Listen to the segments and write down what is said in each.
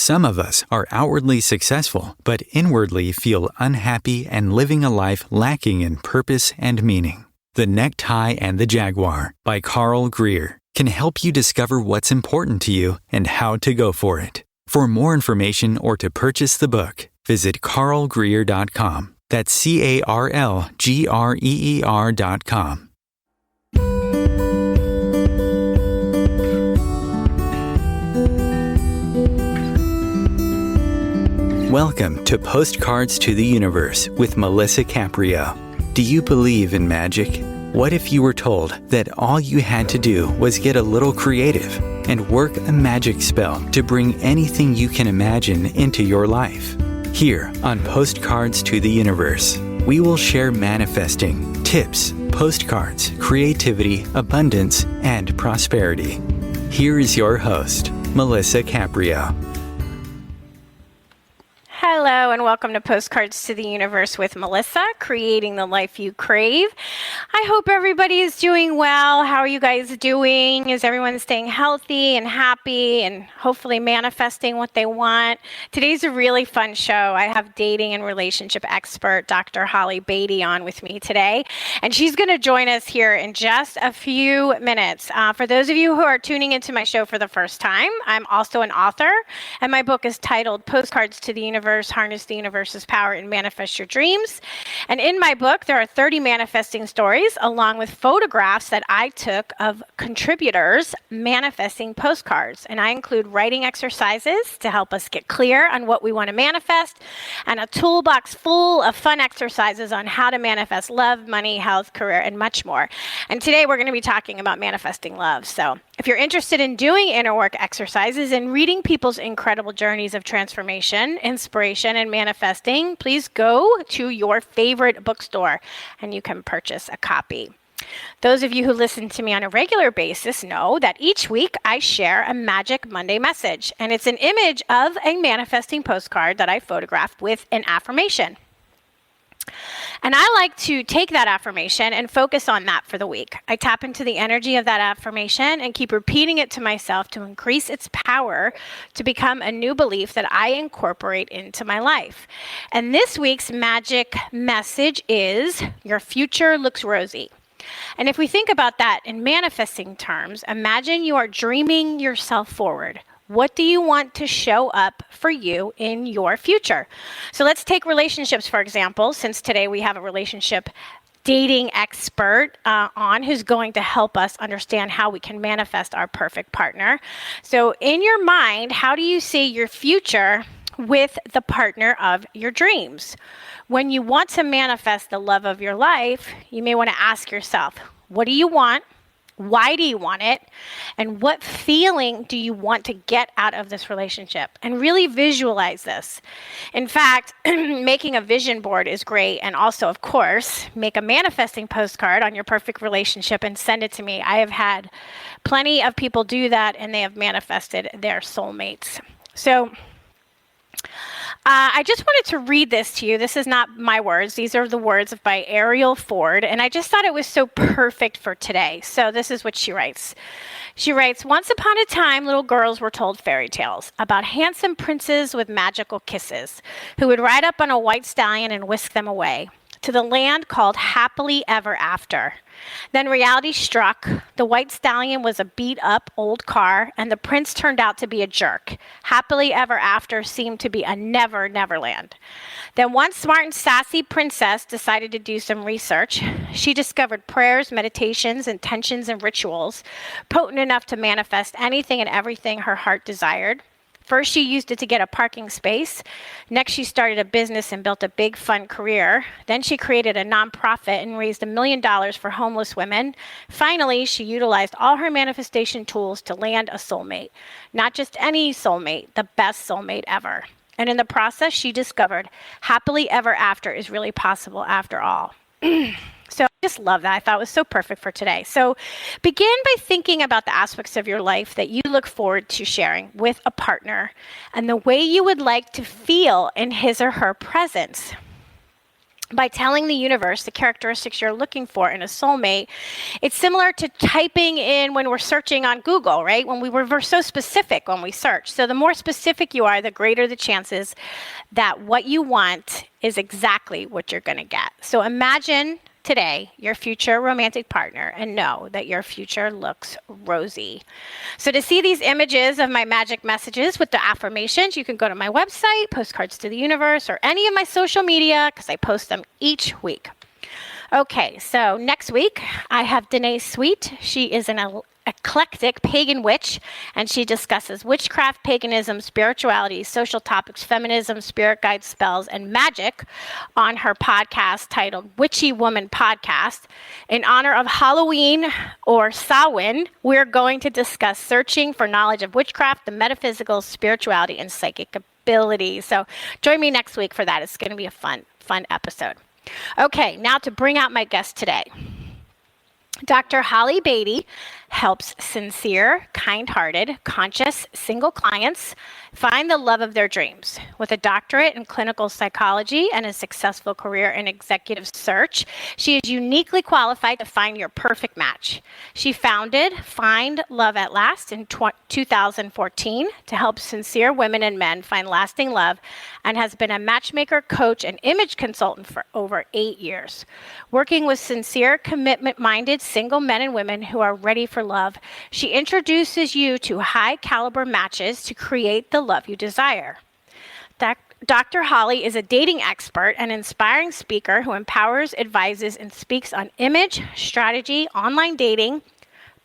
Some of us are outwardly successful, but inwardly feel unhappy and living a life lacking in purpose and meaning. The Necktie and the Jaguar by Carl Greer can help you discover what's important to you and how to go for it. For more information or to purchase the book, visit carlgreer.com. That's CarlGreer.com. Welcome to Postcards to the Universe with Melisa Caprio. Do you believe in magic? What if you were told that all you had to do was get a little creative and work a magic spell to bring anything you can imagine into your life? Here on Postcards to the Universe, we will share manifesting, tips, postcards, creativity, abundance, and prosperity. Here is your host, Melisa Caprio. Hello and welcome to Postcards to the Universe with Melisa, creating the life you crave. I hope everybody is doing well. How are you guys doing? Is everyone staying healthy and happy and hopefully manifesting what they want? Today's a really fun show. I have dating and relationship expert Dr. Battey on with me today, and she's going to join us here in just a few minutes. For those of you who are tuning into my show for the first time, I'm also an author, and my book is titled Postcards to the Universe, Harness the Universe's Power and Manifest Your Dreams. And in my book, there are 30 manifesting stories along with photographs that I took of contributors manifesting postcards. And I include writing exercises to help us get clear on what we want to manifest, and a toolbox full of fun exercises on how to manifest love, money, health, career, and much more. And today we're going to be talking about manifesting love. So if you're interested in doing inner work exercises and reading people's incredible journeys of transformation, inspiration, and manifesting, please go to your favorite bookstore and you can purchase a copy. Those of you who listen to me on a regular basis know that each week I share a Magic Monday message, and it's an image of a manifesting postcard that I photographed with an affirmation. And I like to take that affirmation and focus on that for the week. I tap into the energy of that affirmation and keep repeating it to myself to increase its power to become a new belief that I incorporate into my life. And this week's magic message is, your future looks rosy. And if we think about that in manifesting terms, imagine you are dreaming yourself forward. What do you want to show up for you in your future? So let's take relationships, for example, since today we have a relationship dating expert on who's going to help us understand how we can manifest our perfect partner. So in your mind, how do you see your future with the partner of your dreams? When you want to manifest the love of your life, you may want to ask yourself, what do you want? Why do you want it? And what feeling do you want to get out of this relationship? And really visualize this. In fact, making a vision board is great. And also, of course, make a manifesting postcard on your perfect relationship and send it to me. I have had plenty of people do that, and they have manifested their soulmates. So I just wanted to read this to you. This is not my words. These are the words by Ariel Ford, and I just thought it was so perfect for today. So this is what she writes. She writes, once upon a time, little girls were told fairy tales about handsome princes with magical kisses who would ride up on a white stallion and whisk them away to the land called happily ever after. Then reality struck. The white stallion was a beat-up old car, and the prince turned out to be a jerk. Happily ever after seemed to be a never land. Then one smart and sassy princess decided to do some research. She discovered prayers, meditations, intentions, and rituals potent enough to manifest anything and everything her heart desired. First, she used it to get a parking space. Next, she started a business and built a big, fun career. Then she created a nonprofit and raised $1 million for homeless women. Finally, she utilized all her manifestation tools to land a soulmate. Not just any soulmate, the best soulmate ever. And in the process, she discovered happily ever after is really possible after all. So I just love that. I thought it was so perfect for today. So begin by thinking about the aspects of your life that you look forward to sharing with a partner and the way you would like to feel in his or her presence. by telling the universe the characteristics you're looking for in a soulmate. It's similar to typing in when we're searching on Google, right? When we're so specific when we search. So the more specific you are, the greater the chances that what you want is exactly what you're going to get. So imagine today your future romantic partner and know that your future looks rosy. So to see these images of my magic messages with the affirmations, you can go to my website, Postcards to the Universe, or any of my social media because I post them each week. Okay, so next week I have Danae Sweet. She is an eclectic pagan witch, and she discusses witchcraft, paganism, spirituality, social topics, feminism, spirit guides, spells, and magic on her podcast titled Witchy Woman Podcast. In honor of Halloween or Samhain, we're going to discuss searching for knowledge of witchcraft, the metaphysical, spirituality, and psychic abilities. So join me next week for that. It's going to be a fun episode. Okay, now to bring out my guest today. Dr. Holly Battey helps sincere, kind-hearted, conscious, single clients find the love of their dreams. With a doctorate in clinical psychology and a successful career in executive search, she is uniquely qualified to find your perfect match. She founded Find Love at Last in 2014 to help sincere women and men find lasting love, and has been a matchmaker, coach, and image consultant for over 8 years. Working with sincere, commitment-minded single men and women who are ready for love, she introduces you to high-caliber matches to create the love you desire. Dr. Holly is a dating expert and inspiring speaker who empowers, advises, and speaks on image, strategy, online dating,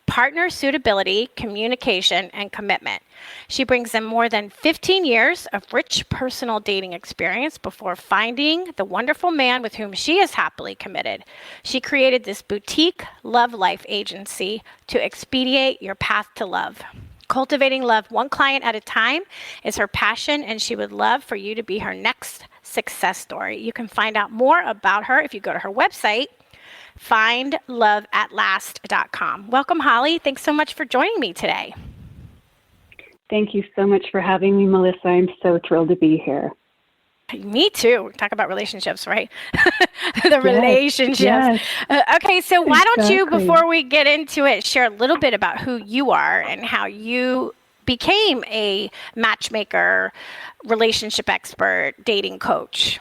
partner suitability, communication, and commitment. She brings in more than 15 years of rich personal dating experience before finding the wonderful man with whom she is happily committed. She created this boutique love life agency to expedite your path to love. Cultivating love one client at a time is her passion, and she would love for you to be her next success story. You can find out more about her if you go to her website, findloveatlast.com. Welcome, Holly. Thanks so much for joining me today. Thank you so much for having me, Melissa. I'm so thrilled to be here. Me too. Talk about relationships, right? The relationships. Yes. Okay, so why don't you, before we get into it, share a little bit about who you are and how you became a matchmaker, relationship expert, dating coach?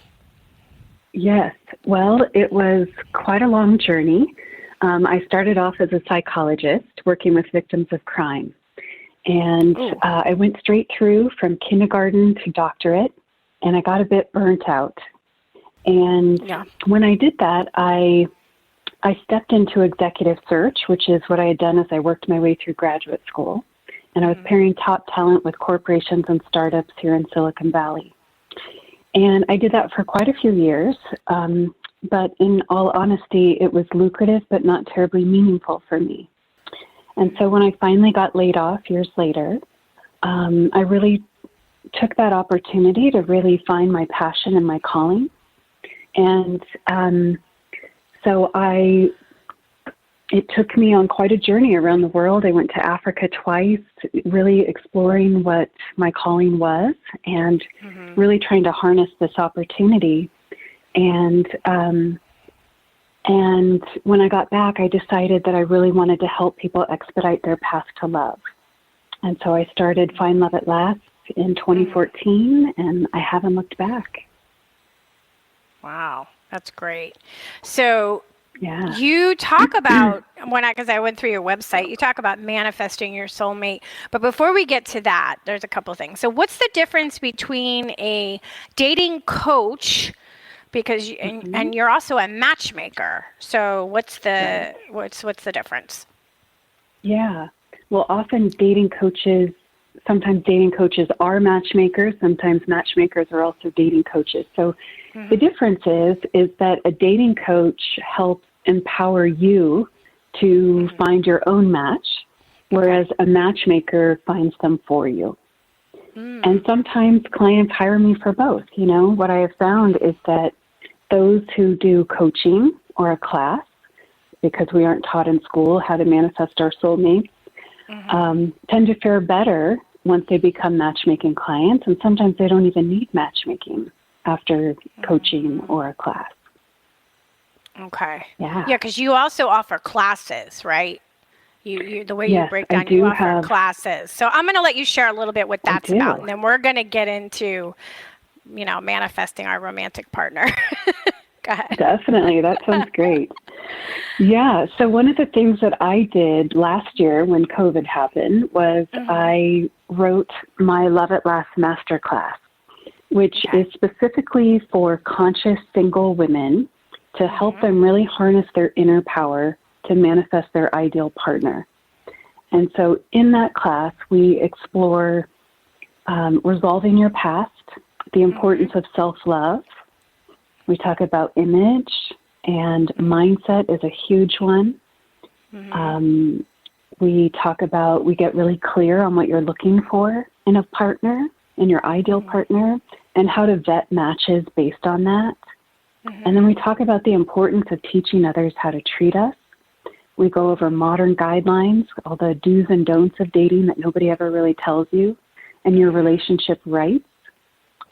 Yes. Well, it was quite a long journey. I started off as a psychologist working with victims of crime. And I went straight through from kindergarten to doctorate, and I got a bit burnt out. And when I did that, I stepped into executive search, which is what I had done as I worked my way through graduate school. And I was pairing top talent with corporations and startups here in Silicon Valley. And I did that for quite a few years. But in all honesty, it was lucrative, but not terribly meaningful for me. And so when I finally got laid off years later, I really took that opportunity to really find my passion and my calling. And so it took me on quite a journey around the world. I went to Africa twice, really exploring what my calling was and really trying to harness this opportunity. And when I got back, I decided that I really wanted to help people expedite their path to love. And so I started Find Love at Last in 2014, and I haven't looked back. Wow, that's great. So you talk about, because I went through your website, you talk about manifesting your soulmate. But before we get to that, there's a couple things. So what's the difference between a dating coach, because and you're also a matchmaker? So what's the difference? Yeah. Well, often sometimes dating coaches are matchmakers. Sometimes matchmakers are also dating coaches. So the difference is that a dating coach helps empower you to find your own match, whereas a matchmaker finds them for you. And sometimes clients hire me for both. You know, what I have found is that those who do coaching or a class, because we aren't taught in school how to manifest our soulmates, tend to fare better once they become matchmaking clients. And sometimes they don't even need matchmaking after coaching or a class. Okay. Yeah. Yeah, because you also offer classes, right? You the way you Yes, break I down, you do offer have. classes. So I'm going to let you share a little bit what I that's about, do. and then we're going to get into, manifesting our romantic partner. Go ahead. Definitely. That sounds great. Yeah. So one of the things that I did last year when COVID happened was I wrote my Love at Last masterclass, which is specifically for conscious single women to help them really harness their inner power to manifest their ideal partner. And so in that class, we explore resolving your past, the importance of self-love. We talk about image, and mindset is a huge one. We talk about, we get really clear on what you're looking for in a partner, in your ideal partner, and how to vet matches based on that. And then we talk about the importance of teaching others how to treat us. We go over modern guidelines, all the do's and don'ts of dating that nobody ever really tells you, and your relationship rights.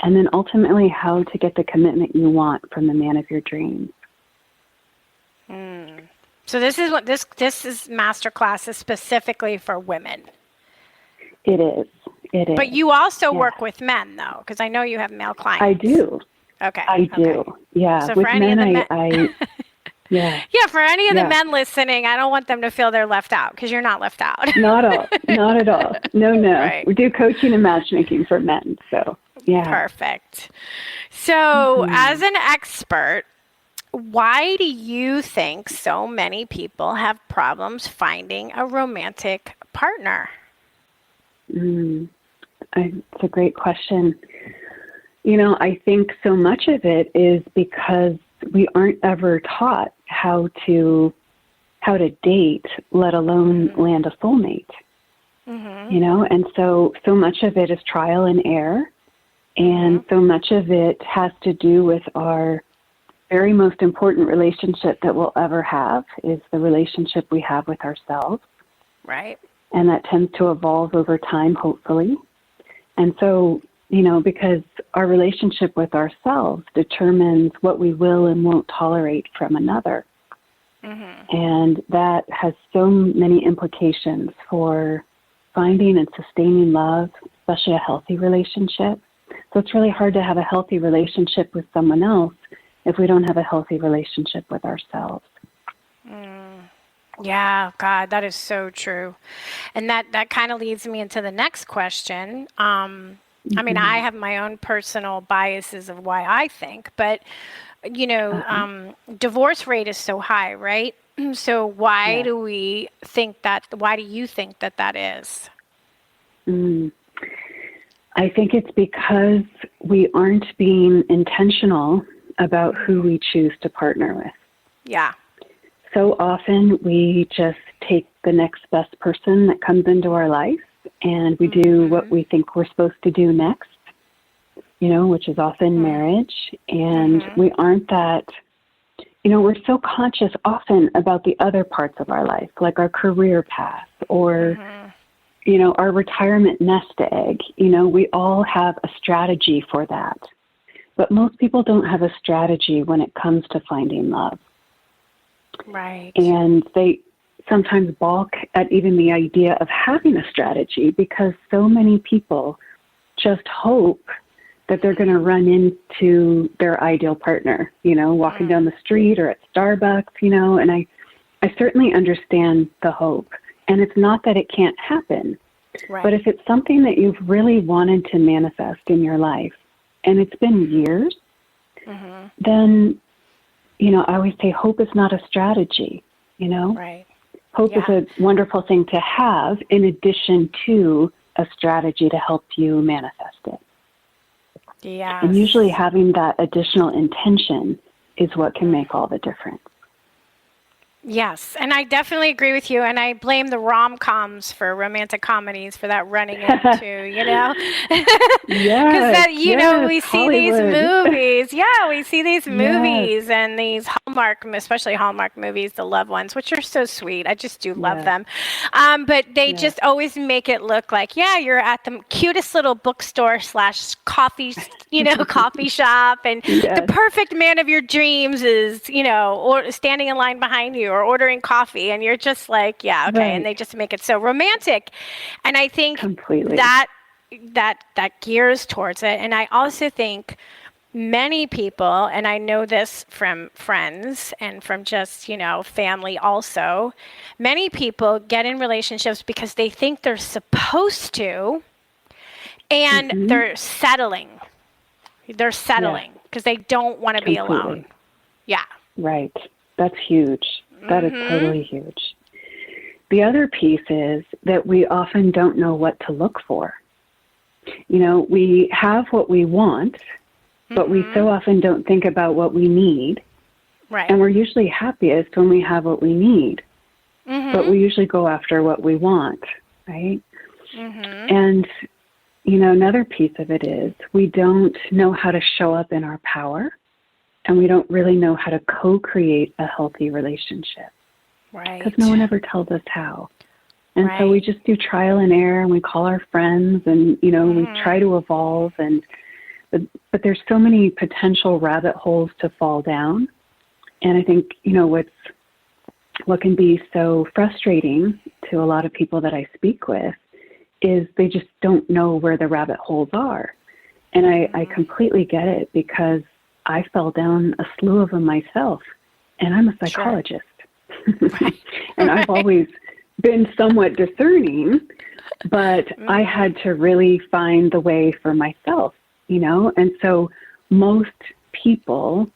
And then ultimately how to get the commitment you want from the man of your dreams. So this is what this is masterclass is specifically for women. It is. It is. But you also work with men, though, because I know you have male clients. I do. Okay. I do. Yeah. So with for any men, of the I yeah. Yeah, for any of the men listening, I don't want them to feel they're left out, because you're not left out. Not at all. No. Right. We do coaching and matchmaking for men. So yeah. Perfect. So as an expert, why do you think so many people have problems finding a romantic partner? It's a great question. I think so much of it is because we aren't ever taught how to date, let alone land a soulmate. And so much of it is trial and error, and so much of it has to do with our very most important relationship that we'll ever have is the relationship we have with ourselves. Right. And that tends to evolve over time, hopefully. And so, because our relationship with ourselves determines what we will and won't tolerate from another. And that has so many implications for finding and sustaining love, especially a healthy relationship. So it's really hard to have a healthy relationship with someone else if we don't have a healthy relationship with ourselves. Yeah, God, that is so true. And that kind of leads me into the next question. I mean, I have my own personal biases of why I think, but, divorce rate is so high, right? So why do you think that is? I think it's because we aren't being intentional about who we choose to partner with. Yeah. So often we just take the next best person that comes into our life and we do what we think we're supposed to do next, which is often marriage. And we aren't that, we're so conscious often about the other parts of our life, like our career path or, our retirement nest egg. We all have a strategy for that. But most people don't have a strategy when it comes to finding love. Right. And they sometimes balk at even the idea of having a strategy because so many people just hope that they're going to run into their ideal partner, walking down the street or at Starbucks, and I certainly understand the hope. And it's not that it can't happen, but if it's something that you've really wanted to manifest in your life and it's been years, then I always say hope is not a strategy, Right. Hope is a wonderful thing to have in addition to a strategy to help you manifest it. Yeah. And usually having that additional intention is what can make all the difference. Yes, and I definitely agree with you, and I blame the rom-coms for romantic comedies for that running into, because Yes, we see these Hollywood. movies. Yeah, we see these Yes, movies and these Hallmark, especially Hallmark movies, the loved ones, which are so sweet. I just do love yes, them. But they yes, just always make it look like, yeah, you're at the cutest little bookstore / coffee, coffee shop, and the yes, perfect man of your dreams is, or standing in line behind you or ordering coffee, and you're just like, yeah, okay, and right, they just make it so romantic. And I think completely. that gears towards it. And I also think many people, and I know this from friends and from just, family also, many people get in relationships because they think they're supposed to, and Hmm. they're settling. They're Yes, settling because they don't want to be alone. completely. Yeah. Right. That's huge. That is totally huge. The other piece is that we often don't know what to look for. We have what we want, but we so often don't think about what we need. Right. And we're usually happiest when we have what we need, but we usually go after what we want, right? And, another piece of it is we don't know how to show up in our power, and we don't really know how to co-create a healthy relationship Right. because no one ever tells us how. And so Right. we just do trial and error, and we call our friends, and, we try to evolve. But there's so many potential rabbit holes to fall down. And I think, what can be so frustrating to a lot of people that I speak with is they just don't know where the rabbit holes are. And I completely get it because I fell down a slew of them myself, and I'm a psychologist. And I've always been somewhat discerning, but I had to really find the way for myself, And so most people,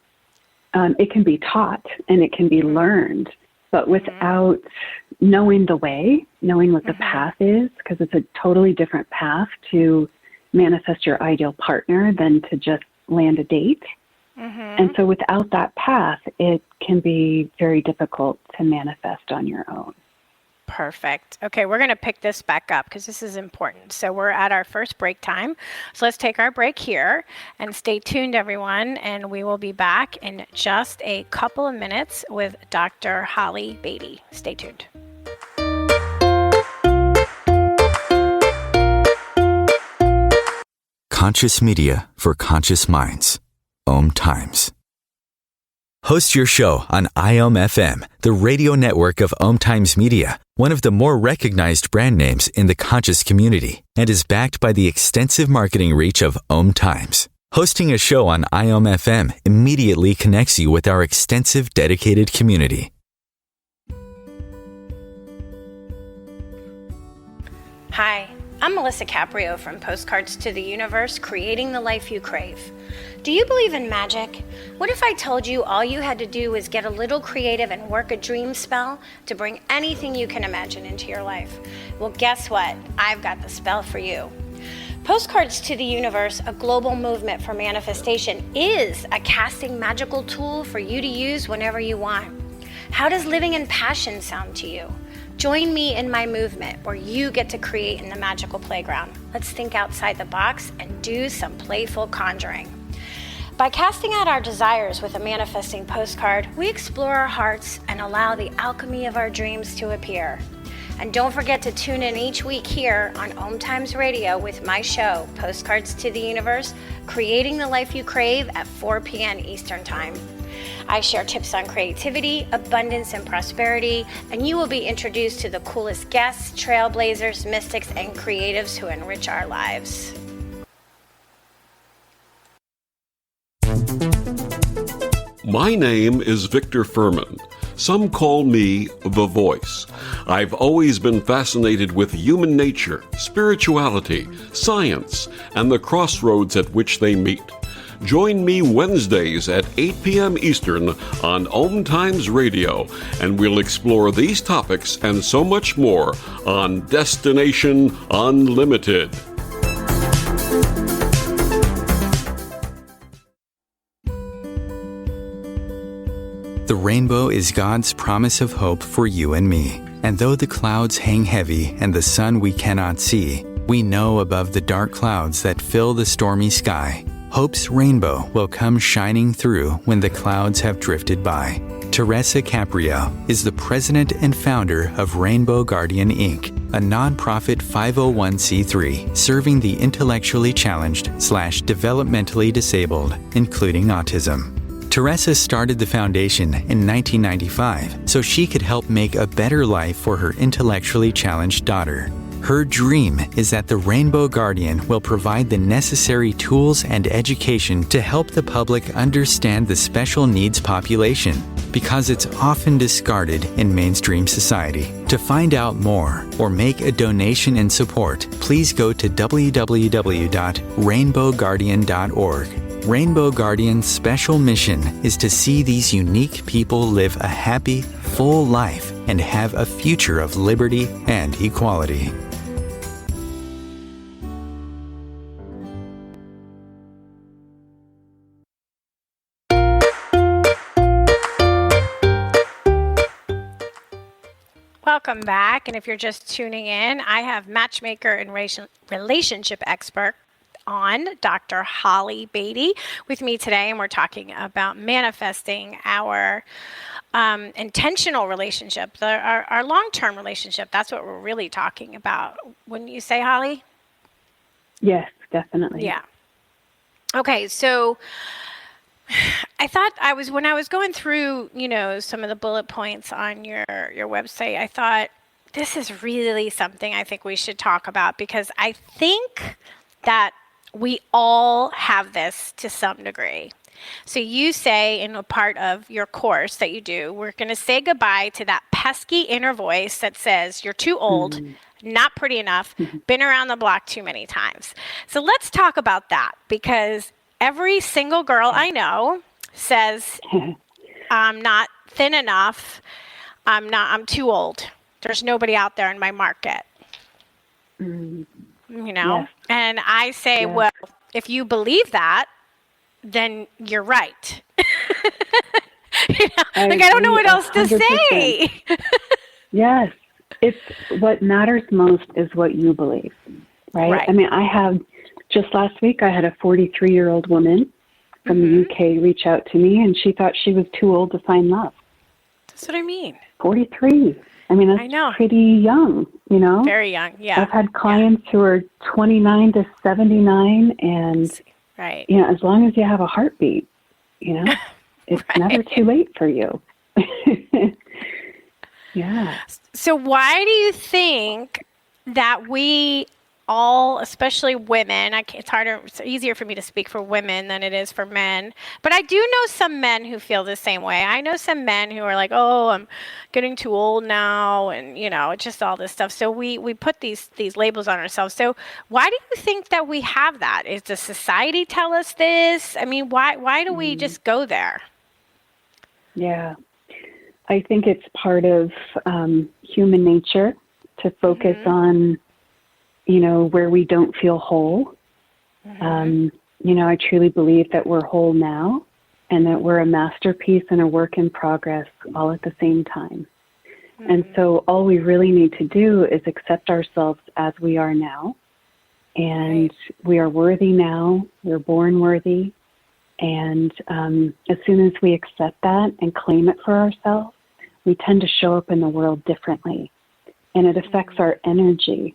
it can be taught and it can be learned, but without knowing the way, knowing what the path is, because it's a totally different path to manifest your ideal partner than to just land a date. And so without that path, it can be very difficult to manifest on your own. Perfect. Okay, we're going to pick this back up because this is important. So we're at our first break time. So let's take our break here and stay tuned, everyone. And we will be back in just a couple of minutes with Dr. Holly Battey. Stay tuned. Conscious media for conscious minds. OMTimes. Host your show on IOM-FM, the radio network of OMTimes Media, one of the more recognized brand names in the conscious community, and is backed by the extensive marketing reach of OMTimes. Hosting a show on IOM-FM immediately connects you with our extensive dedicated community. Hi, I'm Melisa Caprio from Postcards to the Universe, creating the life you crave. Do you believe in magic? What if I told you all you had to do was get a little creative and work a dream spell to bring anything you can imagine into your life? Well, guess what? I've got the spell for you. Postcards to the Universe, a global movement for manifestation, is a casting magical tool for you to use whenever you want. How does living in passion sound to you? Join me in my movement where you get to create in the magical playground. Let's think outside the box and do some playful conjuring. By casting out our desires with a manifesting postcard, we explore our hearts and allow the alchemy of our dreams to appear. And don't forget to tune in each week here on OMTimes Radio with my show, Postcards to the Universe, creating the life you crave at 4 p.m. Eastern Time. I share tips on creativity, abundance, and prosperity, and you will be introduced to the coolest guests, trailblazers, mystics, and creatives who enrich our lives. My name is Victor Furman. Some call me The Voice. I've always been fascinated with human nature, spirituality, science, and the crossroads at which they meet. Join me Wednesdays at 8 p.m. Eastern on OMTimes Radio, and we'll explore these topics and so much more on Destination Unlimited. The rainbow is God's promise of hope for you and me. And though the clouds hang heavy and the sun we cannot see, we know above the dark clouds that fill the stormy sky, hope's rainbow will come shining through when the clouds have drifted by. Teresa Caprio is the president and founder of Rainbow Guardian Inc., a nonprofit 501c3 serving the intellectually challenged/developmentally disabled, including autism. Teresa started the foundation in 1995 so she could help make a better life for her intellectually challenged daughter. Her dream is that the Rainbow Guardian will provide the necessary tools and education to help the public understand the special needs population, because it's often discarded in mainstream society. To find out more or make a donation in support, please go to www.rainbowguardian.org. Rainbow Guardian's special mission is to see these unique people live a happy, full life and have a future of liberty and equality. Welcome back. And if you're just tuning in, I have matchmaker and relationship expert on Dr. Holly Battey with me today, and we're talking about manifesting our intentional relationship, our long-term relationship. That's what we're really talking about. Wouldn't you say, Holly? Yes, definitely. Yeah. Okay, so I thought when I was going through, some of the bullet points on your website, I thought this is really something I think we should talk about, because I think that we all have this to some degree. So you say in a part of your course that you do, we're going to say goodbye to that pesky inner voice that says you're too old, not pretty enough, been around the block too many times. So let's talk about that, because every single girl I know says, I'm not thin enough, I'm too old. There's nobody out there in my market. Yes. And I say, well, if you believe that, then you're right. I don't know what else to 100%. say. Yes. It's what matters most is what you believe, right? I mean, just last week, I had a 43-year-old woman from the UK reach out to me, and she thought she was too old to find love. That's what I mean. 43. I mean, that's pretty young, Very young, yeah. I've had clients who are 29 to 79, and, right. As long as you have a heartbeat, it's never too late for you. Yeah. So why do you think that we all, especially women, it's easier for me to speak for women than it is for men, but I do know some men who feel the same way. I know some men who are like, oh, I'm getting too old now, and just all this stuff. So we put these labels on ourselves. So why do you think that we have that? Does society tell us this? I mean, why do we just go there? Yeah, I think it's part of human nature to focus on where we don't feel whole. I truly believe that we're whole now, and that we're a masterpiece and a work in progress all at the same time. And so all we really need to do is accept ourselves as we are now. And we are worthy now. We're born worthy. And as soon as we accept that and claim it for ourselves, we tend to show up in the world differently. And it affects our energy.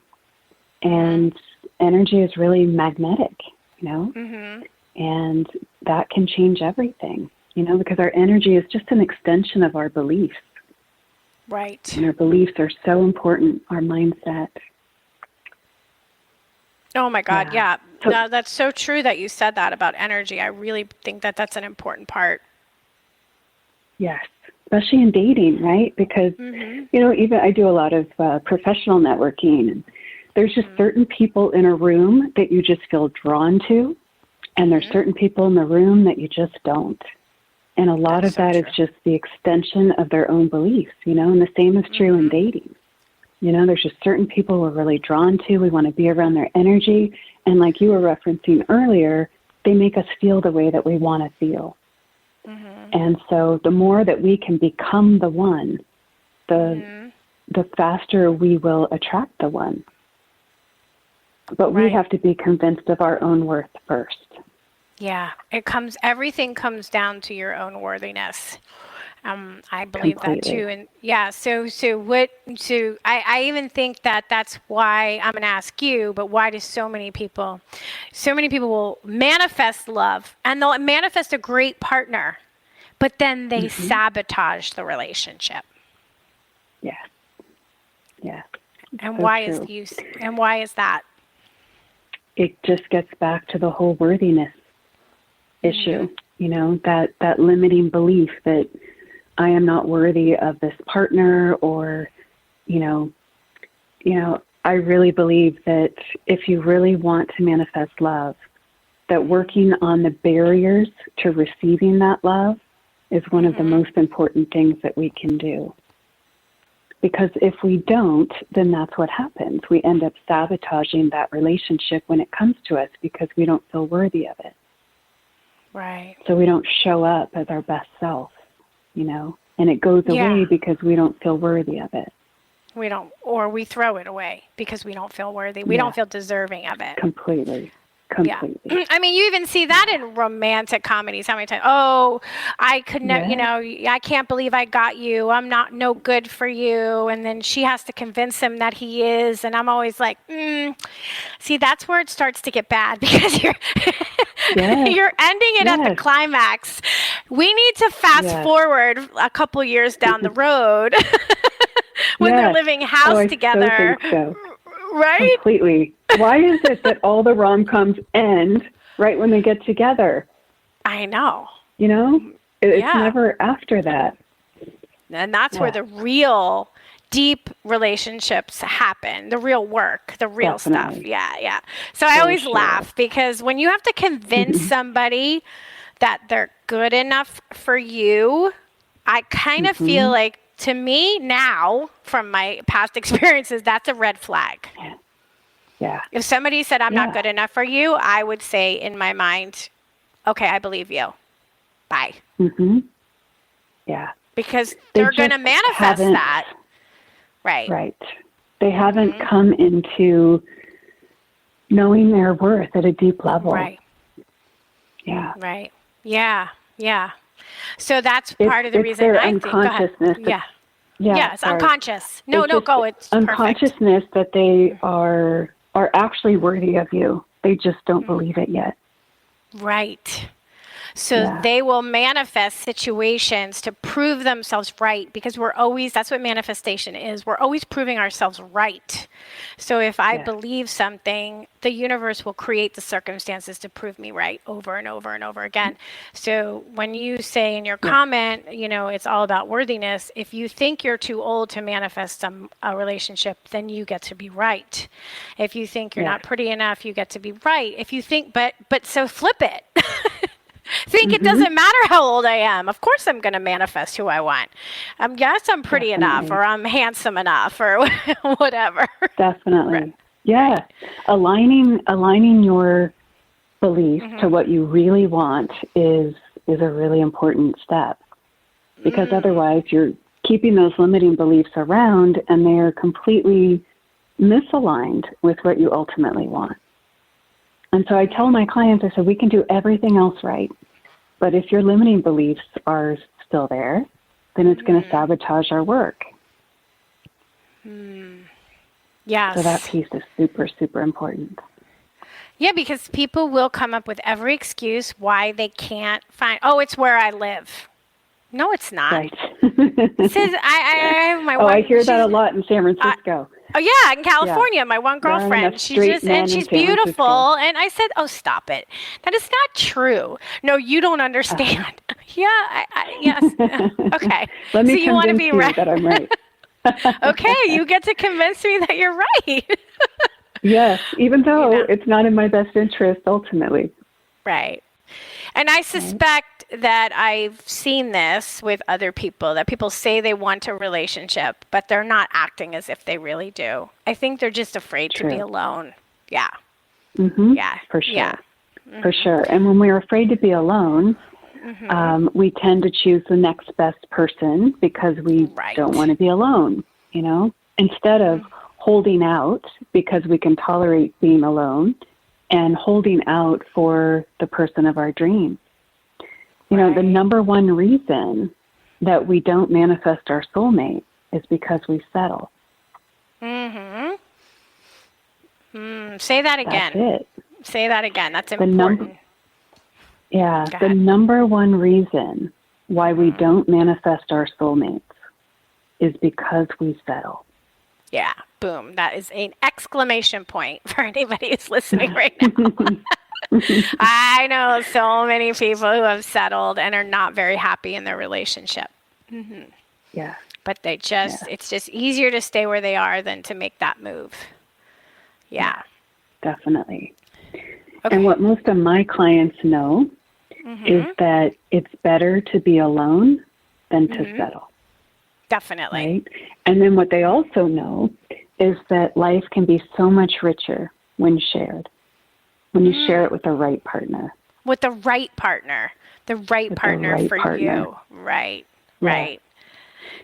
And energy is really magnetic, and that can change everything, because our energy is just an extension of our beliefs. Right. And our beliefs are so important, our mindset. Oh my God, yeah. No, that's so true that you said that about energy. I really think that that's an important part. Yes, especially in dating, right? Because, even I do a lot of professional networking, and there's just certain people in a room that you just feel drawn to, and there's certain people in the room that you just don't. And a lot of that is just the extension of their own beliefs, and the same is true in dating. There's just certain people we're really drawn to. We want to be around their energy. And like you were referencing earlier, they make us feel the way that we want to feel. And so the more that we can become the one, the faster we will attract the one. But we have to be convinced of our own worth first. Yeah, everything comes down to your own worthiness. I believe that too. And yeah, so I even think that's why I'm going to ask you, but why do so many people will manifest love and they'll manifest a great partner, but then they sabotage the relationship. Yeah. Yeah. And so why true. why is that? It just gets back to the whole worthiness issue, that limiting belief that I am not worthy of this partner, or, I really believe that if you really want to manifest love, that working on the barriers to receiving that love is one of the most important things that we can do. Because if we don't, then that's what happens. We end up sabotaging that relationship when it comes to us because we don't feel worthy of it. Right. So we don't show up as our best self, and it goes away because we don't feel worthy of it. We don't, or we throw it away because we don't feel worthy. We don't feel deserving of it. Completely. Yeah. I mean, you even see that in romantic comedies. How many times? Oh, I could never, I can't believe I got you. I'm no good for you. And then she has to convince him that he is. And I'm always like, see, that's where it starts to get bad because you're you're ending it at the climax. We need to fast forward a couple years down the road when they're living house together. So think so. Right? Completely. Why is it that all the rom-coms end right when they get together? I know. It's never after that. And that's where the real deep relationships happen, the real work, the real stuff. Yeah. So I always laugh because when you have to convince somebody that they're good enough for you, I kind of feel like, to me now, from my past experiences, that's a red flag. Yeah. If somebody said, I'm not good enough for you, I would say in my mind, okay, I believe you. Bye. Yeah. Because they're going to manifest that. Right. Right. They haven't come into knowing their worth at a deep level. Right. Yeah. Right. Yeah. So that's part of the reason their I think. Unconsciousness. Yeah, it's unconscious. No, go. It's unconsciousness that they are actually worthy of you. They just don't believe it yet. Right. So they will manifest situations to prove themselves right because that's what manifestation is. We're always proving ourselves right. So if I believe something, the universe will create the circumstances to prove me right over and over and over again. So when you say in your comment, it's all about worthiness, if you think you're too old to manifest a relationship, then you get to be right. If you think you're not pretty enough, you get to be right. If you think, but so flip it. Think it doesn't matter how old I am. Of course I'm going to manifest who I want. Yes, I'm pretty enough, or I'm handsome enough, or whatever. Definitely. Right. Yeah. Aligning your belief to what you really want is a really important step. Because otherwise you're keeping those limiting beliefs around and they're completely misaligned with what you ultimately want. And so I tell my clients, I said, we can do everything else right. But if your limiting beliefs are still there, then it's going to sabotage our work. Yes. So that piece is super, super important. Yeah, because people will come up with every excuse why they can't find, it's where I live. No, it's not. Right. It says, I have my I hear that a lot in San Francisco. In California, my one girlfriend, she's beautiful. And I said, stop it. That is not true. No, you don't understand. Yes. Okay. Let me so you want to be right. that I'm right. Okay, you get to convince me that you're right. Yes, even though it's not in my best interest ultimately. Right. And I suspect that I've seen this with other people, that people say they want a relationship, but they're not acting as if they really do. I think they're just afraid to be alone. Yeah. Yeah, for sure. For sure. And when we're afraid to be alone, We tend to choose the next best person because we don't want to be alone, instead of holding out because we can tolerate being alone and holding out for the person of our dreams. The number one reason that we don't manifest our soulmate is because we settle. Say that again. That's it. Say that again. That's important. The number one reason why we don't manifest our soulmates is because we settle. Yeah, boom. That is an exclamation point for anybody who's listening right now. I know so many people who have settled and are not very happy in their relationship. Yeah. But it's just easier to stay where they are than to make that move. Yeah. Definitely. Okay. And what most of my clients know is that it's better to be alone than to settle. Definitely. Right? And then what they also know is that life can be so much richer when shared, when you share it with the right partner. With the right partner. The right partner for you. Right. Right.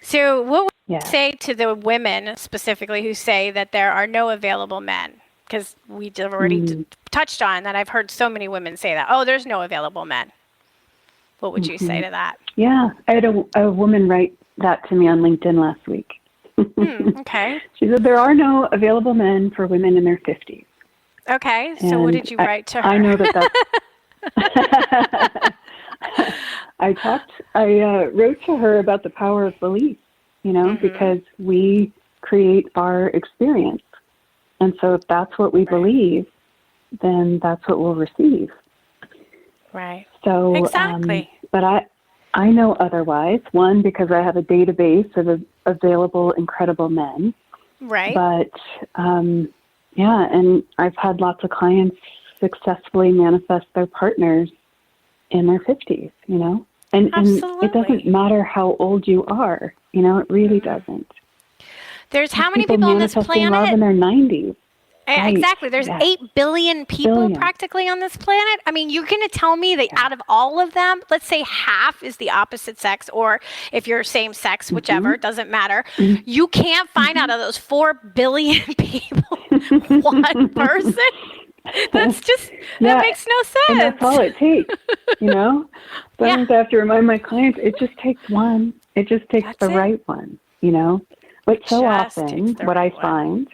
So what would you say to the women specifically who say that there are no available men? Because we already touched on that. I've heard so many women say that. Oh, there's no available men. What would you say to that? Yeah, I had a woman write that to me on LinkedIn last week. Okay. She said there are no available men for women in their 50s. Okay, so what did you write to her? I know that's... I wrote to her about the power of belief, because we create our experience. And so if that's what we believe, then that's what we'll receive. Right. So, exactly. But I know otherwise. One, because I have a database of available incredible men. Right. But, and I've had lots of clients successfully manifest their partners in their 50s, And it doesn't matter how old you are, it really doesn't. There's how many people on this planet? Love in their 90s. Right. Exactly. There's 8 billion people practically on this planet. I mean, you're going to tell me that out of all of them, let's say half is the opposite sex, or if you're same sex, whichever, doesn't matter. You can't find out of those 4 billion people one person. That's just, that makes no sense. And that's all it takes, Sometimes I have to remind my clients, it just takes one. It just takes the right one, But so often, what I find,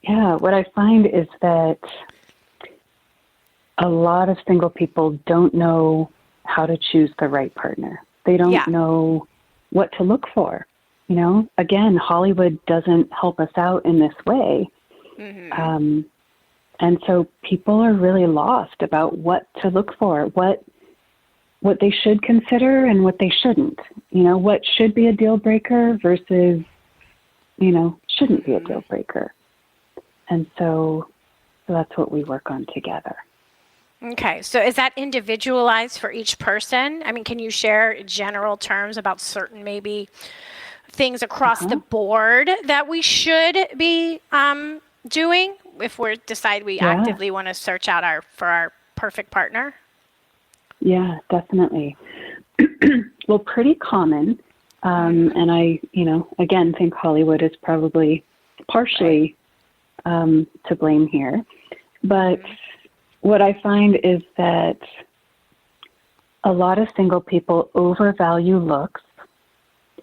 what I find is that a lot of single people don't know how to choose the right partner. They don't know what to look for. Again, Hollywood doesn't help us out in this way. And so people are really lost about what to look for, what they should consider and what they shouldn't. What should be a deal breaker versus, shouldn't be a deal breaker. And so that's what we work on together. Okay. So is that individualized for each person? I mean, can you share general terms about certain maybe things across the board that we should be doing if we decide we actively want to search out for our perfect partner? Yeah, definitely. Well, pretty common. And I, again, think Hollywood is probably partially to blame here. But what I find is that a lot of single people overvalue looks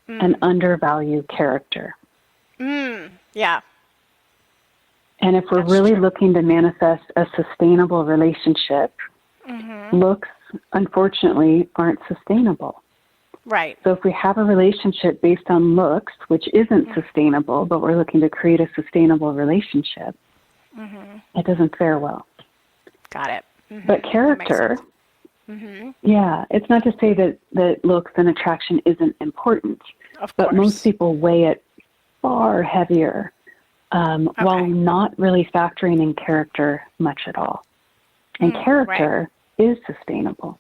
and undervalue character. Yeah. And if we're really looking to manifest a sustainable relationship, looks, unfortunately, aren't sustainable. Right. So if we have a relationship based on looks, which isn't sustainable, but we're looking to create a sustainable relationship, it doesn't fare well. Got it. But character, it's not to say that looks and attraction isn't important, but most people weigh it far heavier while not really factoring in character much at all. And character is sustainable.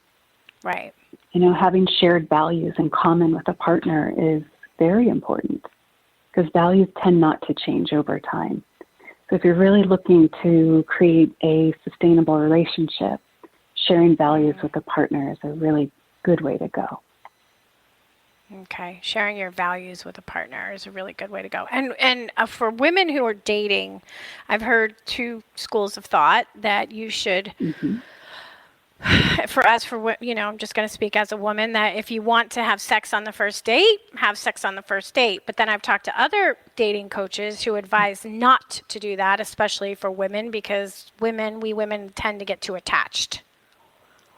Right. Having shared values in common with a partner is very important because values tend not to change over time. So if you're really looking to create a sustainable relationship, sharing values with a partner is a really good way to go. Okay, sharing your values with a partner is a really good way to go. And for women who are dating, I've heard two schools of thought that you should. For us, I'm just going to speak as a woman, that if you want to have sex on the first date, have sex on the first date. But then I've talked to other dating coaches who advise not to do that, especially for women, because we women tend to get too attached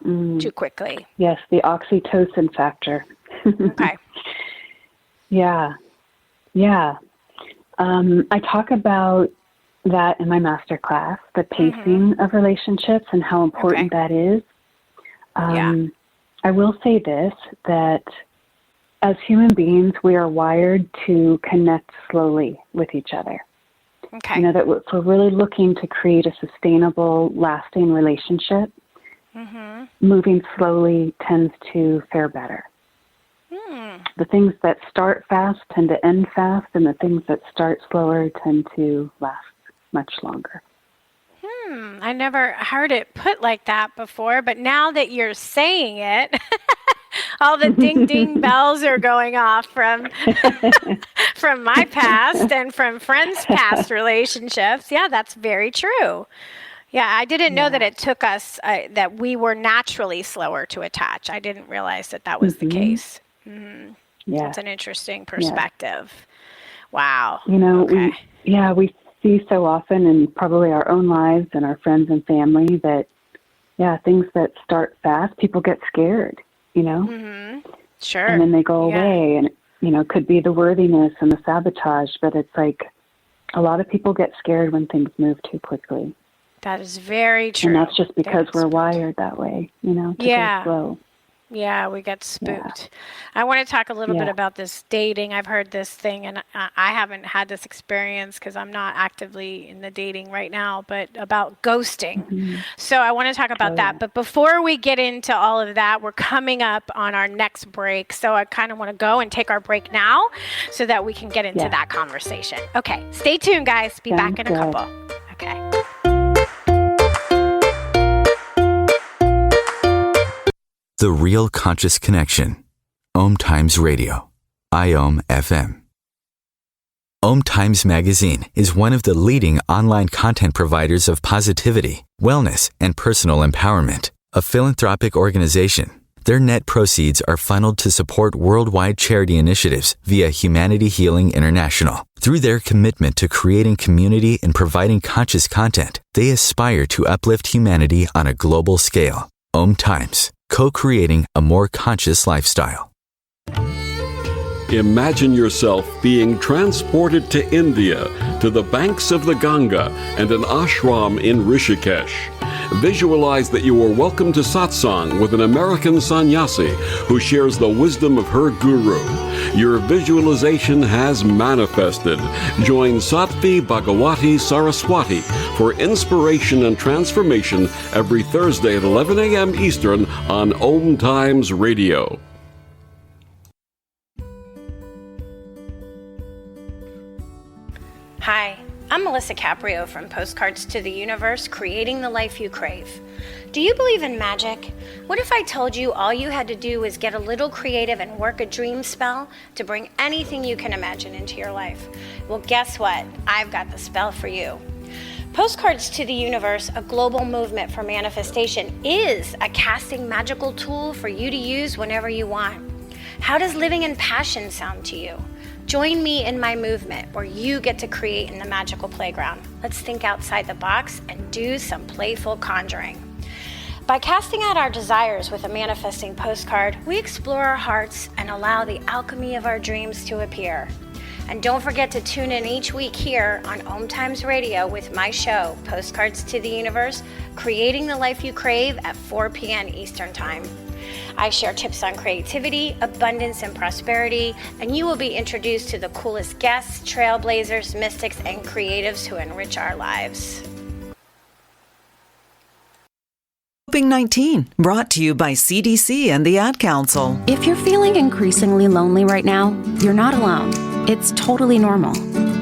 too quickly. Yes, the oxytocin factor. Okay. Yeah. I talk about that in my master class, the pacing of relationships and how important that is. I will say this, that as human beings, we are wired to connect slowly with each other. Okay. You know, that if we're really looking to create a sustainable, lasting relationship, moving slowly tends to fare better. The things that start fast tend to end fast, and the things that start slower tend to last much longer. I never heard it put like that before, but now that you're saying it, all the ding ding bells are going off from from my past and from friends' past relationships. Yeah, that's very true. Yeah, I didn't know that it took us, that we were naturally slower to attach. I didn't realize that was the case. That's an interesting perspective. Wow. You know, we see so often in probably our own lives and our friends and family that, things that start fast, people get scared, you know? Sure. And then they go away, and, it could be the worthiness and the sabotage, but it's like a lot of people get scared when things move too quickly. That is very true. And that's just because we're wired that way, to go slow. Yeah, we get spooked. I want to talk a little bit about this dating. I've heard this thing, and I haven't had this experience because I'm not actively in the dating right now, but about ghosting. So I want to talk about that. But before we get into all of that, we're coming up on our next break. So I kind of want to go and take our break now so that we can get into that conversation. Okay, stay tuned, guys. Be back in a couple. Okay. The Real Conscious Connection. OMTimes Radio. IOM FM. OMTimes Magazine is one of the leading online content providers of positivity, wellness, and personal empowerment. A philanthropic organization, their net proceeds are funneled to support worldwide charity initiatives via Humanity Healing International. Through their commitment to creating community and providing conscious content, they aspire to uplift humanity on a global scale. OMTimes. Co-creating a more conscious lifestyle. Imagine yourself being transported to India, to the banks of the Ganga and an ashram in Rishikesh. Visualize that you are welcome to satsang with an American sannyasi who shares the wisdom of her guru. Your visualization has manifested. Join Sattvi Bhagawati Saraswati for inspiration and transformation every Thursday at 11 a.m. Eastern on OMTimes Radio. Hi, I'm Melisa Caprio from Postcards to the Universe, creating the life you crave. Do you believe in magic? What if I told you all you had to do was get a little creative and work a dream spell to bring anything you can imagine into your life? Well, guess what? I've got the spell for you. Postcards to the Universe, a global movement for manifestation, is a casting magical tool for you to use whenever you want. How does living in passion sound to you? Join me in my movement where you get to create in the magical playground. Let's think outside the box and do some playful conjuring. By casting out our desires with a manifesting postcard, we explore our hearts and allow the alchemy of our dreams to appear. And don't forget to tune in each week here on OMTimes Radio with my show, Postcards to the Universe, creating the life you crave at 4 p.m. Eastern Time. I share tips on creativity, abundance, and prosperity, and you will be introduced to the coolest guests, trailblazers, mystics, and creatives who enrich our lives. COVID-19, brought to you by CDC and the Ad Council. If you're feeling increasingly lonely right now, you're not alone. It's totally normal.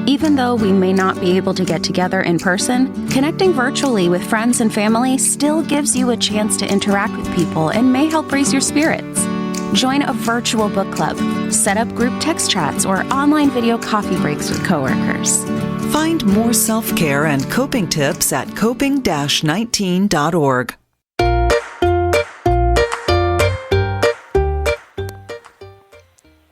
Even though we may not be able to get together in person, connecting virtually with friends and family still gives you a chance to interact with people and may help raise your spirits. Join a virtual book club, set up group text chats, or online video coffee breaks with coworkers. Find more self-care and coping tips at coping-19.org.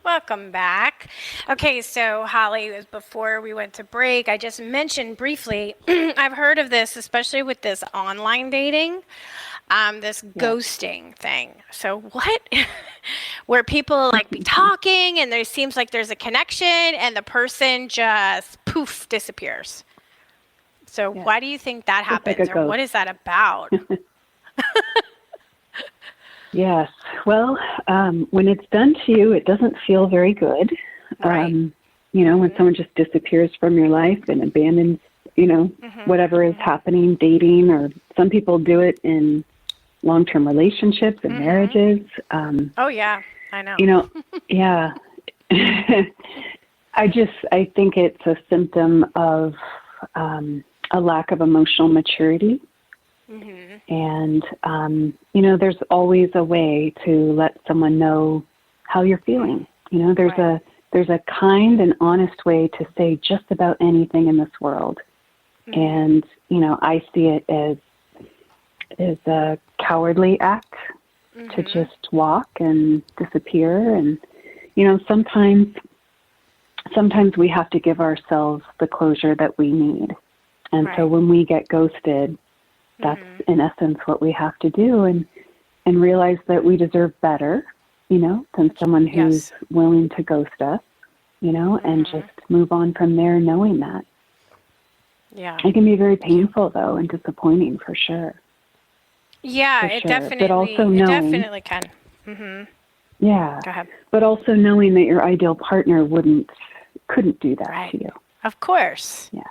Welcome back. Okay, so Holly, before we went to break, I just mentioned briefly, I've heard of this, especially with this online dating, this ghosting thing. So what, where people like be talking and there seems like there's a connection and the person just poof, disappears. So why do you think that happens, like or what is that about? Yes. Well, when it's done to you, it doesn't feel very good. Right. When someone just disappears from your life and abandons, whatever is happening, dating, or some people do it in long-term relationships and marriages. Oh, yeah, I know. Yeah. I think it's a symptom of a lack of emotional maturity. And, there's always a way to let someone know how you're feeling. There's a kind and honest way to say just about anything in this world. And, I see it as a cowardly act to just walk and disappear. And, sometimes we have to give ourselves the closure that we need. And so when we get ghosted, that's in essence what we have to do, and realize that we deserve better, than someone who's willing to ghost us, and just move on from there knowing that. Yeah. It can be very painful though and disappointing for sure. Yeah, for it sure. definitely, but also knowing, it definitely can. Yeah. Go ahead. But also knowing that your ideal partner couldn't do that to you. Of course. Yeah.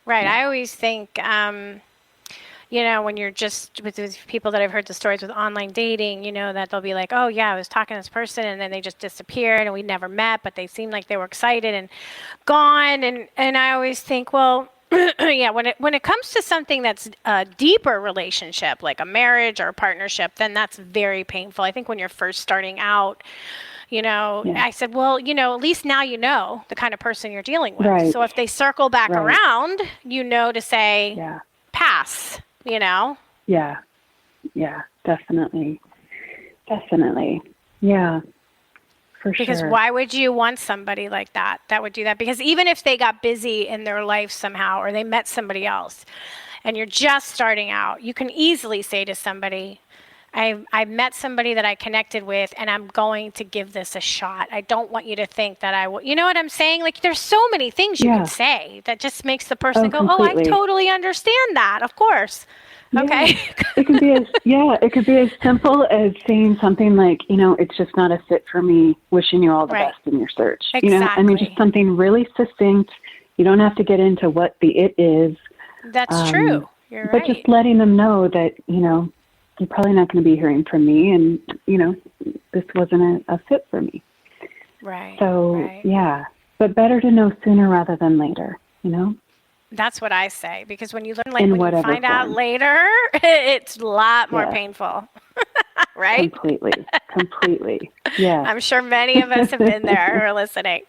Right. Yeah. I always think, when you're just with people that I've heard the stories with online dating, that they'll be like, oh, yeah, I was talking to this person and then they just disappeared and we never met, but they seemed like they were excited and gone. And I always think, well, yeah, when it comes to something that's a deeper relationship, like a marriage or a partnership, then that's very painful. I think when you're first starting out, I said, well, at least now you know the kind of person you're dealing with. Right. So if they circle back around, to say, pass. Yeah, definitely. Yeah, for sure. Because why would you want somebody like that would do that? Because even if they got busy in their life somehow, or they met somebody else, and you're just starting out, you can easily say to somebody, I met somebody that I connected with, and I'm going to give this a shot. I don't want you to think that I will. You know what I'm saying? Like, there's so many things you can say that just makes the person go, completely. Oh, I totally understand that. Of course. Okay. Yeah. It could be as simple as saying something like, it's just not a fit for me. Wishing you all the best in your search. Exactly. Just something really succinct. You don't have to get into what the it is. That's true. You're right. But just letting them know that, you're probably not going to be hearing from me, and, this wasn't a fit for me. Right. So, yeah, but better to know sooner rather than later, That's what I say, because when you learn, when you find out later, it's a lot more painful, right? Completely. Yeah. I'm sure many of us have been there who are listening.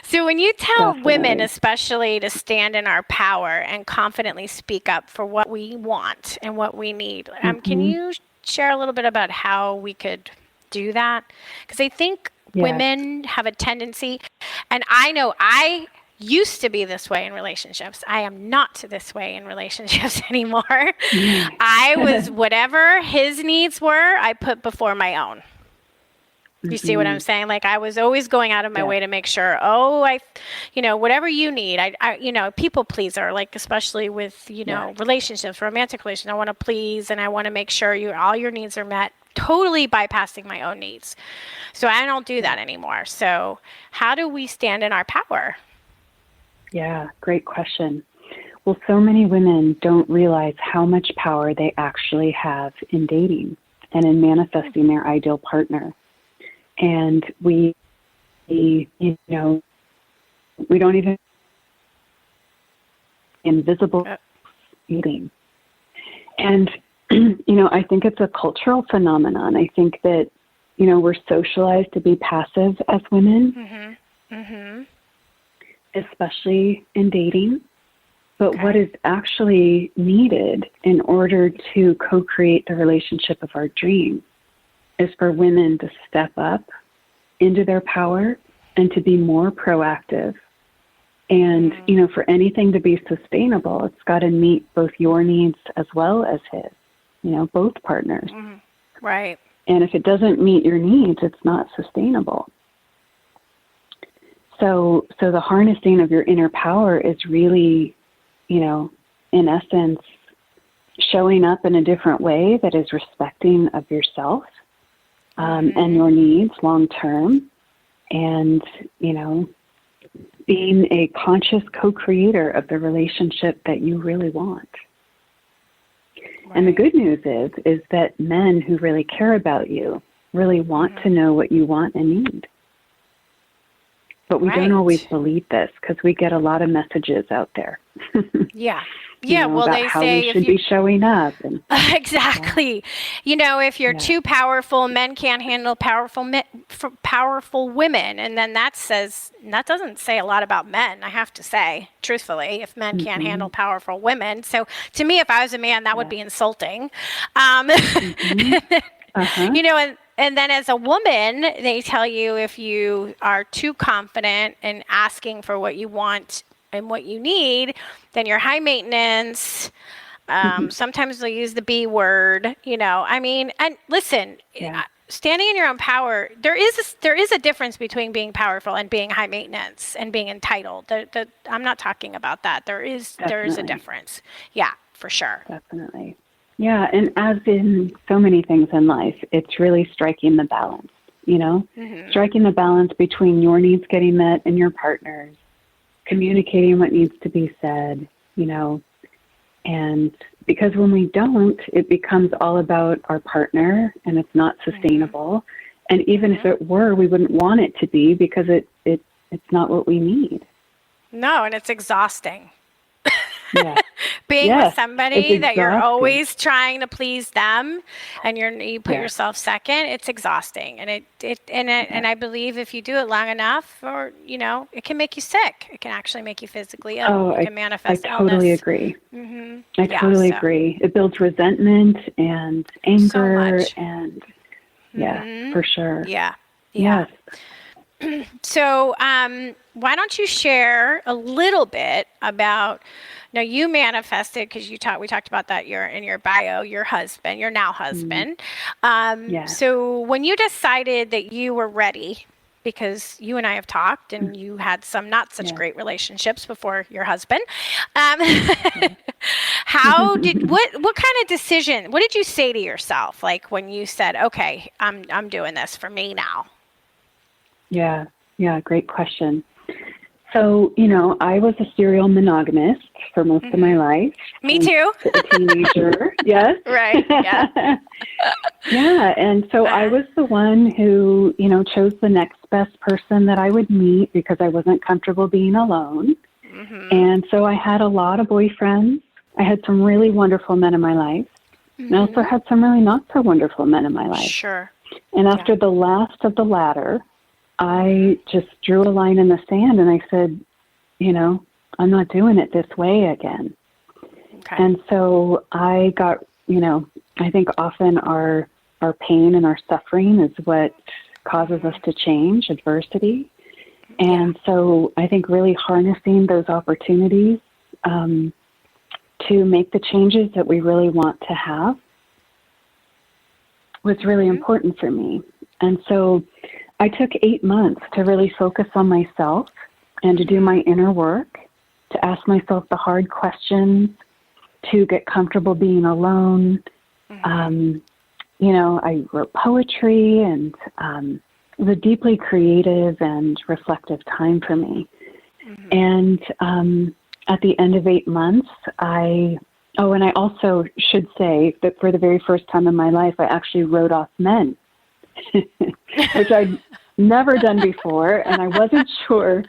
So when you tell women, especially, to stand in our power and confidently speak up for what we want and what we need, can you share a little bit about how we could do that? Because I think women have a tendency, and I know I used to be this way in relationships. I am not this way in relationships anymore. I was, whatever his needs were, I put before my own. You see what I'm saying? Like, I was always going out of my way to make sure, whatever you need, I people pleaser, like, especially with, relationships, romantic relationships, I want to please, and I want to make sure all your needs are met, totally bypassing my own needs. So I don't do that anymore. So how do we stand in our power? Yeah, great question. Well, so many women don't realize how much power they actually have in dating and in manifesting their ideal partner. And we don't even invisible eating. And, I think it's a cultural phenomenon. I think that we're socialized to be passive as women, especially in dating. But what is actually needed in order to co-create the relationship of our dreams is for women to step up into their power and to be more proactive. And, for anything to be sustainable, it's got to meet both your needs as well as his, both partners. Right. And if it doesn't meet your needs, it's not sustainable. So the harnessing of your inner power is really, in essence, showing up in a different way that is respecting of yourself and your needs long term, and, being a conscious co-creator of the relationship that you really want. Right. And the good news is that men who really care about you really want to know what you want and need. But we don't always believe this because we get a lot of messages out there. Yeah. Well, they how say we should be showing up. And, exactly. If you're too powerful, men can't handle powerful women. And then that doesn't say a lot about men, I have to say, truthfully, if men can't handle powerful women. So to me, if I was a man, that would be insulting. And then as a woman, they tell you if you are too confident in asking for what you want and what you need, then you're high maintenance. Sometimes they'll use the B word, and listen, standing in your own power, there is a difference between being powerful and being high maintenance and being entitled. I'm not talking about that. There is a difference. Yeah, for sure. Definitely. Yeah, and as in so many things in life, it's really striking the balance, striking the balance between your needs getting met and your partner's, communicating what needs to be said, and because when we don't, it becomes all about our partner and it's not sustainable. And even if it were, we wouldn't want it to be because it's not what we need. No, and it's exhausting. Yeah. Being with somebody that you're always trying to please them, and you put yourself second, it's exhausting. And and I believe if you do it long enough, or it can make you sick. It can actually make you physically ill. It can manifest illness. I totally agree. I totally agree. It builds resentment and anger and for sure. Yeah. Yes. So why don't you share a little bit about, now you manifested, because we talked about that in your bio, your now husband. So when you decided that you were ready, because you and I have talked and you had some not such great relationships before your husband, what kind of decision, what did you say to yourself? Like when you said, okay, I'm doing this for me now. Yeah, great question. So, I was a serial monogamist for most of my life. Me too. A teenager, yes. Right, yeah. And so I was the one who, chose the next best person that I would meet because I wasn't comfortable being alone. And so I had a lot of boyfriends. I had some really wonderful men in my life. And I also had some really not so wonderful men in my life. Sure. And after the last of the latter, I just drew a line in the sand and I said, I'm not doing it this way again. Okay. And so I got, I think often our pain and our suffering is what causes us to change, adversity. And so I think really harnessing those opportunities to make the changes that we really want to have was really important for me. And so I took 8 months to really focus on myself and to do my inner work, to ask myself the hard questions, to get comfortable being alone. I wrote poetry, and it was a deeply creative and reflective time for me. And at the end of 8 months, and I also should say that for the very first time in my life, I actually wrote off men. Which I'd never done before, and I wasn't sure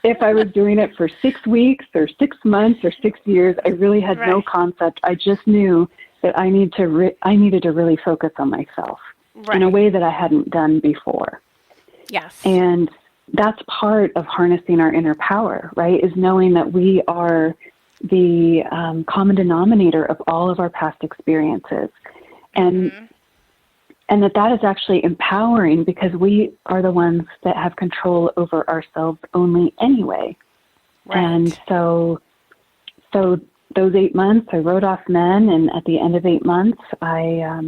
if I was doing it for 6 weeks or 6 months or 6 years. I really had no concept. I just knew that I needed to really focus on myself in a way that I hadn't done before. Yes. And that's part of harnessing our inner power, right? Is knowing that we are the common denominator of all of our past experiences. And and that is actually empowering because we are the ones that have control over ourselves only anyway. Right. And so those 8 months, I wrote off men, and at the end of 8 months, I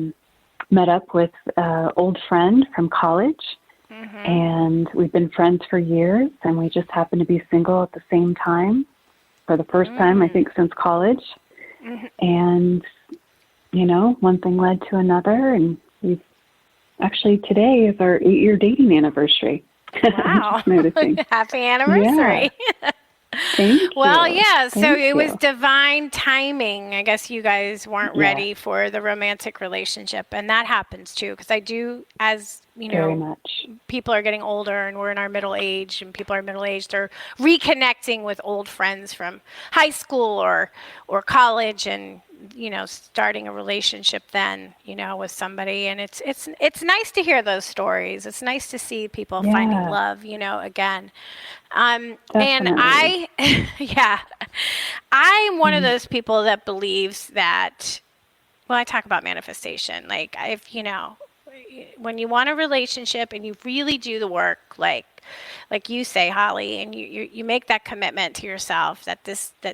met up with an old friend from college, and we've been friends for years, and we just happened to be single at the same time for the first time, I think, since college. And, you know, one thing led to another, and we've actually today is our 8-year dating anniversary. Wow. Happy anniversary. Yeah. Thank you. Well, yeah, so Thank it was you. divine timing. I guess you guys weren't ready for the romantic relationship, and that happens too, because I do, as you Very know, much. people are getting older and we're in our middle age, and people are middle-aged, they're reconnecting with old friends from high school or college, and you know, starting a relationship then, you know, with somebody. And it's nice to hear those stories. It's nice to see people finding love, you know, again. And I, I'm one of those people that believes that, well, I talk about manifestation. Like, if, you know, when you want a relationship and you really do the work, like you say, Holly, and you make that commitment to yourself that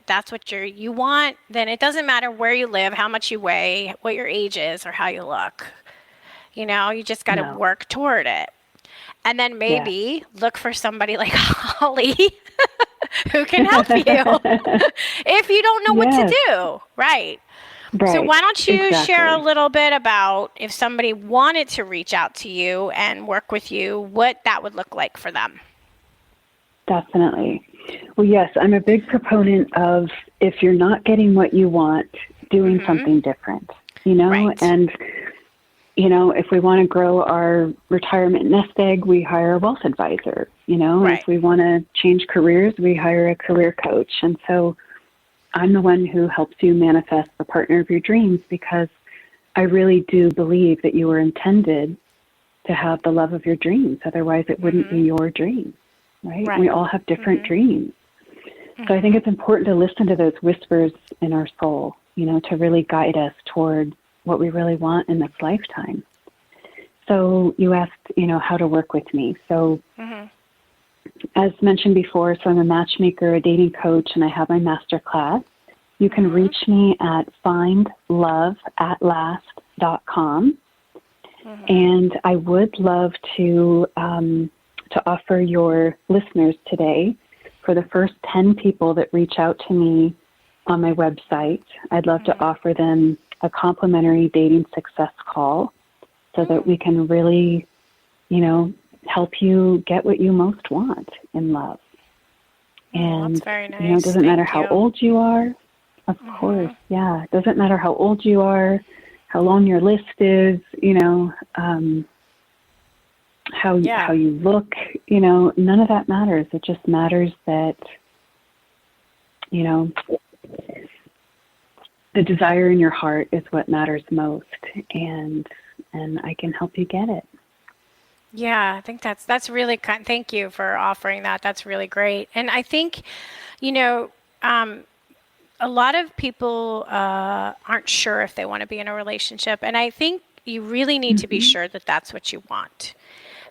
that's what you want, then it doesn't matter where you live, how much you weigh, what your age is, or how you look. You know, you just got to work toward it. And then maybe look for somebody like Holly who can help you if you don't know what to do. Right. So why don't you share a little bit about if somebody wanted to reach out to you and work with you, what that would look like for them? Definitely. Well, yes, I'm a big proponent of, if you're not getting what you want, doing something different, you know, and, you know, if we want to grow our retirement nest egg, we hire a wealth advisor, you know, if we want to change careers, we hire a career coach. And so I'm the one who helps you manifest the partner of your dreams, because I really do believe that you were intended to have the love of your dreams. Otherwise, it wouldn't be your dream, right? We all have different dreams. So I think it's important to listen to those whispers in our soul, you know, to really guide us toward what we really want in this lifetime. So you asked, you know, how to work with me. So as mentioned before, so I'm a matchmaker, a dating coach, and I have my master class. You can reach me at findloveatlast.com. And I would love to offer your listeners today, for the first 10 people that reach out to me on my website, I'd love to offer them a complimentary dating success call, so that we can really, you know, help you get what you most want in love. And, that's very nice. You know, it doesn't matter how old you are. Of course, yeah. It doesn't matter how old you are, how long your list is, you know, how you look, you know, none of that matters. It just matters that, you know, the desire in your heart is what matters most, and I can help you get it. Yeah, I think that's really kind. Thank you for offering that. That's really great. And I think, you know, a lot of people aren't sure if they want to be in a relationship, and I think you really need to be sure that that's what you want.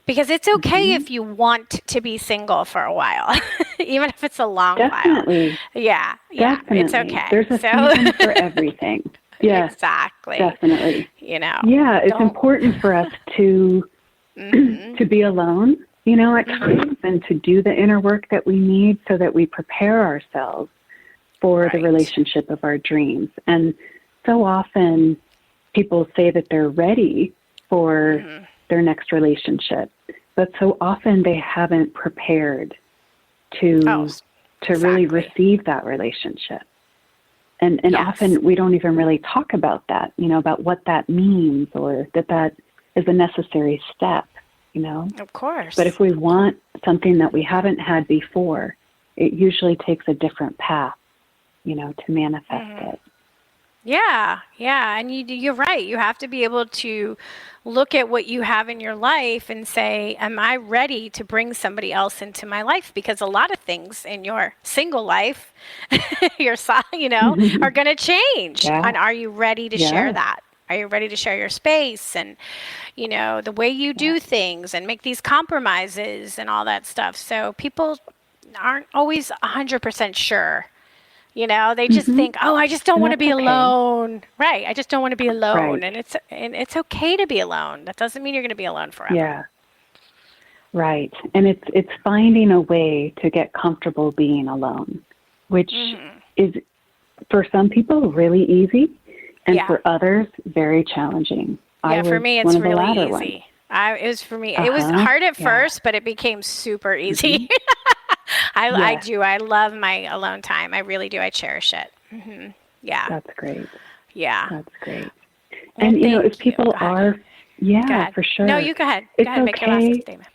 Because it's okay if you want to be single for a while, even if it's a long while. Yeah, Definitely. It's okay. There's a season for everything. Yeah, exactly. Definitely. You know. Yeah, it's important for us to be alone, you know, at times, and to do the inner work that we need, so that we prepare ourselves for the relationship of our dreams. And so often people say that they're ready for their next relationship, but so often they haven't prepared to really receive that relationship. And often we don't even really talk about that, you know, about what that means, or that is a necessary step, you know. Of course. But if we want something that we haven't had before, it usually takes a different path, you know, to manifest it. Yeah, yeah, and you're right. You have to be able to look at what you have in your life and say, am I ready to bring somebody else into my life? Because a lot of things in your single life, are going to change. Yeah. And are you ready to Yeah. share that? Are you ready to share your space and, the way you do things and make these compromises and all that stuff? So people aren't always 100% sure. They just think, oh, I just don't And want to that's be okay. alone. Right. I just don't want to be alone. Right. And it's okay to be alone. That doesn't mean you're going to be alone forever. Yeah. Right. And it's finding a way to get comfortable being alone, which is for some people really easy and for others very challenging. Yeah, for me it's really easy. Ones. It was for me. It was hard at first, but it became super easy. I do. I love my alone time. I really do. I cherish it. Yeah. That's great. Yeah. That's great. Well, And, if thank people you. Go ahead. are, for sure. No, you go ahead. It's Go ahead. Make your last statement.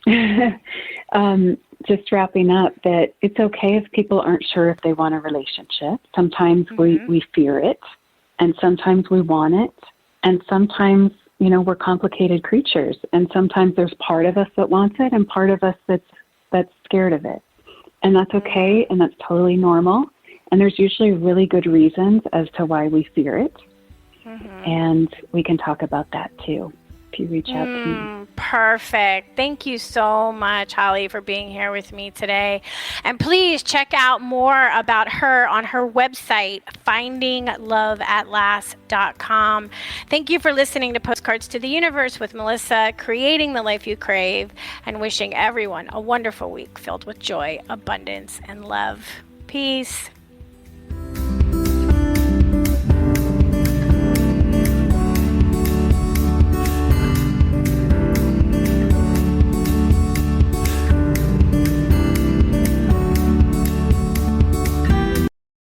Just wrapping up that it's okay if people aren't sure if they want a relationship. Sometimes we fear it, and sometimes we want it, and sometimes, we're complicated creatures, and sometimes there's part of us that wants it and part of us that's scared of it. And that's okay, and that's totally normal. And there's usually really good reasons as to why we fear it. And we can talk about that too if you reach out to me. Perfect. Thank you so much, Holly, for being here with me today. And please check out more about her on her website, findingloveatlast.com. Thank you for listening to Postcards to the Universe with Melisa, creating the life you crave, and wishing everyone a wonderful week filled with joy, abundance, and love. Peace.